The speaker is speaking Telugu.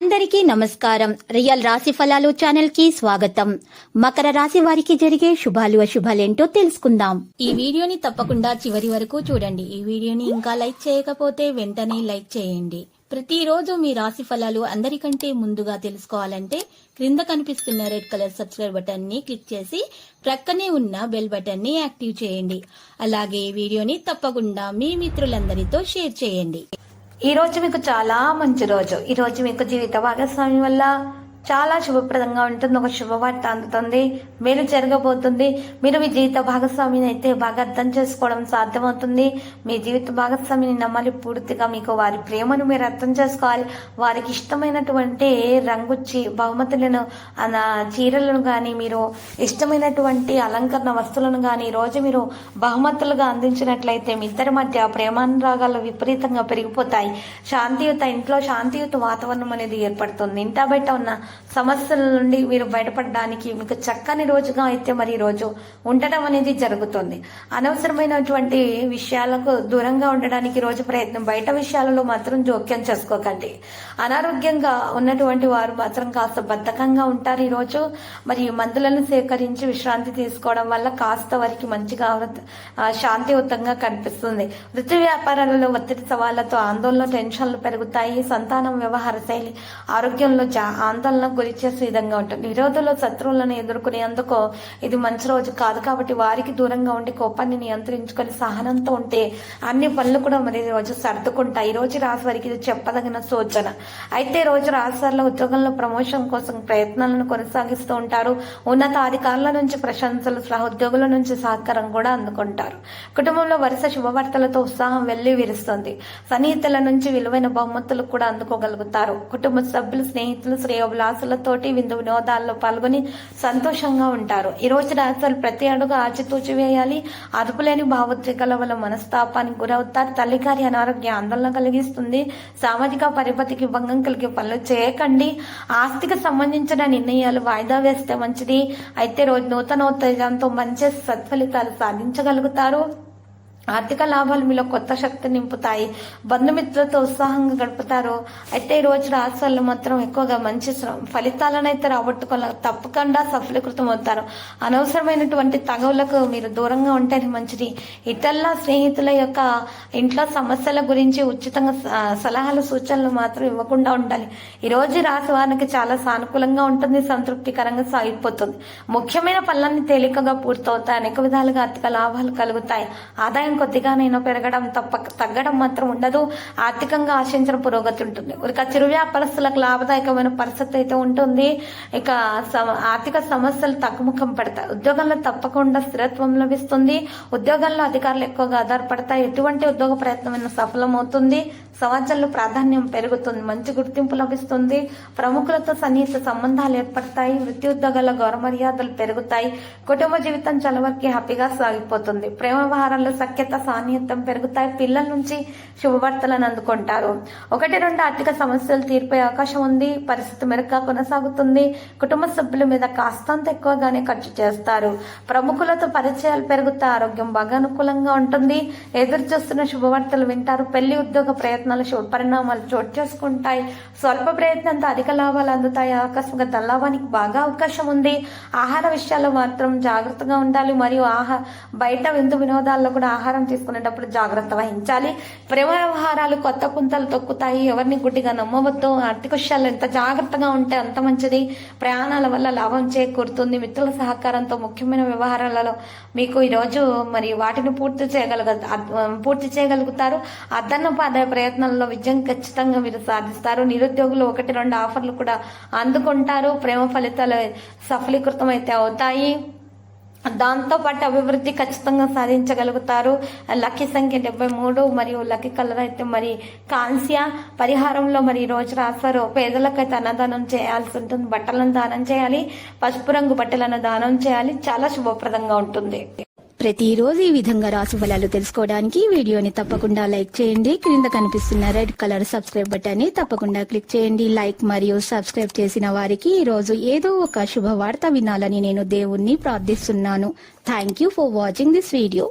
అందరికీ నమస్కారం. రియల్ రాశి ఫలాలు ఛానల్ కి స్వాగతం. మకర రాశి వారికి జరిగే శుభాలు అశుభాలేంటో తెలుసుకుందాం. ఈ వీడియోని తప్పకుండా చివరి వరకు చూడండి. ఈ వీడియోని ఇంకా లైక్ చేయకపోతే వెంటనే లైక్ చేయండి. ప్రతిరోజు మీ రాశి ఫలాలు అందరికంటే ముందుగా తెలుసుకోవాలంటే క్రింద కనిపిస్తున్న రెడ్ కలర్ సబ్స్క్రైబ్ బటన్ ని క్లిక్ చేసి ప్రక్కనే ఉన్న బెల్ బటన్ ని యాక్టివ్ చేయండి. అలాగే ఈ వీడియోని తప్పకుండా మీ మిత్రులందరితో షేర్ చేయండి. ఈ రోజు మీకు చాలా మంచి రోజు. ఈ రోజు మీకు జీవిత భాగస్వామి వల్ల చాలా శుభప్రదంగా ఉంటుంది. ఒక శుభవార్త అందుతుంది, మేలు జరగబోతుంది. మీరు మీ జీవిత భాగస్వామిని అయితే బాగా అర్థం చేసుకోవడం సాధ్యమవుతుంది. మీ జీవిత భాగస్వామిని నమ్మాలి పూర్తిగా. మీకు వారి ప్రేమను మీరు అర్థం చేసుకోవాలి. వారికి ఇష్టమైనటువంటి రంగుచ్చి బహుమతులను చీరలను కానీ, మీరు ఇష్టమైనటువంటి అలంకరణ వస్తువులను కానీ ఈరోజు మీరు బహుమతులుగా అందించినట్లయితే మీ ఇద్దరి మధ్య ప్రేమానురాగాలు విపరీతంగా పెరిగిపోతాయి. శాంతియుత ఇంట్లో శాంతియుత వాతావరణం అనేది ఏర్పడుతుంది. ఇంటా బయట ఉన్న సమస్యల నుండి మీరు బయటపడడానికి మీకు చక్కని రోజుగా అయితే మరి రోజు ఉండటం అనేది జరుగుతుంది. అనవసరమైనటువంటి విషయాలకు దూరంగా ఉండడానికి రోజు ప్రయత్నం. బయట విషయాలలో మాత్రం జోక్యం చేసుకోకండి. అనారోగ్యంగా ఉన్నటువంటి వారు మాత్రం కాస్త బద్ధకంగా ఉంటారు. ఈ రోజు మరి మందులను సేకరించి విశ్రాంతి తీసుకోవడం వల్ల కాస్త వారికి మంచిగా శాంతియుతంగా కనిపిస్తుంది. వృత్తి వ్యాపారాలలో ఒత్తిడి సవాళ్లతో ఆందోళన టెన్షన్లు పెరుగుతాయి. సంతానం వ్యవహార శైలి ఆరోగ్యంలో ఆందోళన గురిచేసే విధంగా ఉంటుంది. విరోధులు శత్రువులను ఎదుర్కొనేందుకు ఇది మంచి రోజు కాదు. కాబట్టి వారికి దూరంగా ఉండి కోపాన్ని నియంత్రించుకొని సహనంతో ఉంటే అన్ని పనులు కూడా మరి రోజు సర్దుకుంటాయి. ఈ రోజు రాశి వారికి ఇది చెప్పదగిన సూచన. అయితే రోజు రాశి వారిలో ఉద్యోగంలో ప్రమోషన్ కోసం ప్రయత్నాలను కొనసాగిస్తూ ఉంటారు. ఉన్నతాధికారుల నుంచి ప్రశంసలు, సహోద్యోగుల నుంచి సహకారం కూడా అందుకుంటారు. కుటుంబంలో వరుస శుభవార్తలతో ఉత్సాహం వెళ్లి విరుస్తుంది. సన్నిహితుల నుంచి విలువైన బహుమతులు కూడా అందుకోగలుగుతారు. కుటుంబ సభ్యులు, స్నేహితులు శ్రేయోభిలాసులతోటి విందు వినోదాల్లో పాల్గొని సంతోషంగా ఉంటారు. ఈ రోజు రాశులు ప్రతి అడుగు ఆచితూచి వేయాలి. అదుపులేని భావోద్వేగాల వల్ల మనస్తాపానికి గురవుతారు. తల్లిగారి అనారోగ్య ఆందోళన కలిగిస్తుంది. సామాజిక పరిపతికి భంగం కలిగే పనులు చేయకండి. ఆస్తికి సంబంధించిన నిర్ణయాలు వాయిదా వేస్తే మంచిది. అయితే రోజు నూతనోత్తేజంతో మంచి సత్ఫలితాలు సాధించగలుగుతారు. ఆర్థిక లాభాలు మీలో కొత్త శక్తి నింపుతాయి. బంధుమిత్రులతో ఉత్సాహంగా గడుపుతారు. అయితే ఈ రోజు రాశి వాళ్ళు మాత్రం ఎక్కువగా మంచి ఫలితాలను అయితే రాబట్టుకోవాలి. తప్పకుండా సఫలీకృతం అవుతారు. అనవసరమైనటువంటి తగవులకు మీరు దూరంగా ఉంటేనే మంచిది. ఇతరుల స్నేహితుల యొక్క ఇంట్లో సమస్యల గురించి ఉచితంగా సలహాలు సూచనలు మాత్రం ఇవ్వకుండా ఉండాలి. ఈ రోజు రాశి వారికి చాలా సానుకూలంగా ఉంటుంది. సంతృప్తికరంగా సాగిపోతుంది. ముఖ్యమైన పనులన్నీ తేలికగా పూర్తవుతాయి. అనేక విధాలుగా ఆర్థిక లాభాలు కలుగుతాయి. ఆదాయం కొద్దిగానైనా పెరగడం తగ్గడం మాత్రం ఉండదు. ఆర్థికంగా ఆశించిన పురోగతి ఉంటుంది. ఇక చిరు వ్యాపారస్తులకు లాభదాయకమైన పరిస్థితి అయితే ఉంటుంది. ఇక ఆర్థిక సమస్యలు తగ్గుముఖం పడతాయి. ఉద్యోగంలో తప్పకుండా స్థిరత్వం లభిస్తుంది. ఉద్యోగంలో అధికారులు ఎక్కువగా ఆధారపడతాయి. ఎటువంటి ఉద్యోగ ప్రయత్నమైన సఫలమవుతుంది. సమాజంలో ప్రాధాన్యం పెరుగుతుంది. మంచి గుర్తింపు లభిస్తుంది. ప్రముఖులతో సన్నిహిత సంబంధాలు ఏర్పడతాయి. వృత్తి ఉద్యోగాల గౌరవ మర్యాదలు పెరుగుతాయి. కుటుంబ జీవితం చాలా వరకు హ్యాపీగా సాగిపోతుంది. ప్రేమ వ్యవహారాల్లో సఖ్యత సాన్నిహిత్యం పెరుగుతాయి. పిల్లల నుంచి శుభవార్తలను అందుకుంటారు. 1-2 ఆర్థిక సమస్యలు తీరిపోయే అవకాశం ఉంది. పరిస్థితి మెరుగ్గా కొనసాగుతుంది. కుటుంబ సభ్యుల మీద కాస్తంత ఎక్కువగానే ఖర్చు చేస్తారు. ప్రముఖులతో పరిచయాలు పెరుగుతాయి. ఆరోగ్యం బాగా అనుకూలంగా ఉంటుంది. ఎదురు చూస్తున్న శుభవార్తలు వింటారు. పెళ్లి ఉద్యోగ ప్రయత్నాలు శుభ పరిణామాలు చోటు చేసుకుంటాయి. స్వల్ప ప్రయత్నంతో అధిక లాభాలు అందుతాయి. ఆకస్మిక ధనలాభానికి బాగా అవకాశం ఉంది. ఆహార విషయాల్లో మాత్రం జాగ్రత్తగా ఉండాలి. మరియు బయట విందు వినోదాల్లో కూడా ఆహారం తీసుకునేటప్పుడు జాగ్రత్త వహించాలి. ప్రేమ వ్యవహారాలు కొత్త పుంతలు తొక్కుతాయి. ఎవరిని గుడ్డిగా నమ్మవద్దు. ఆర్థిక విషయాల్లో ఎంత జాగ్రత్తగా ఉంటే అంత మంచిది. ప్రయాణాల వల్ల లాభం చేకూరుతుంది. మిత్రుల సహకారంతో ముఖ్యమైన వ్యవహారాలలో మీకు ఈరోజు మరి వాటిని పూర్తి చేయగలుగుతారు. అదనపు ఆదాయ ప్రయత్నాల్లో విజయం ఖచ్చితంగా మీరు సాధిస్తారు. నిరుద్యోగులు 1-2 ఆఫర్లు కూడా అందుకుంటారు. ప్రేమ ఫలితాలు సఫలీకృతం అయితే అవుతాయి. దాంతో పాటు అభివృద్ధి ఖచ్చితంగా సాధించగలుగుతారు. లక్కీ సంఖ్య 73 మరియు లక్కీ కలర్ అయితే మరి కాల్సియా. పరిహారంలో మరి రోజు రాశారు. పేదలకైతే అన్నదానం చేయాల్సి ఉంటుంది. బట్టలను దానం చేయాలి. పసుపు రంగు బట్టలను దానం చేయాలి. చాలా శుభప్రదంగా ఉంటుంది. ప్రతిరోజు ఈ విధంగా రాశి ఫలాలు తెలుసుకోవడానికి వీడియోని తప్పకుండా లైక్ చేయండి. క్రింద కనిపిస్తున్న రెడ్ కలర్ సబ్స్క్రైబ్ బటన్ ని తప్పకుండా క్లిక్ చేయండి. లైక్ మరియు సబ్స్క్రైబ్ చేసిన వారికి ఈ రోజు ఏదో ఒక శుభవార్త వినాలని నేను దేవుణ్ణి ప్రార్థిస్తున్నాను. Thank you for watching this video.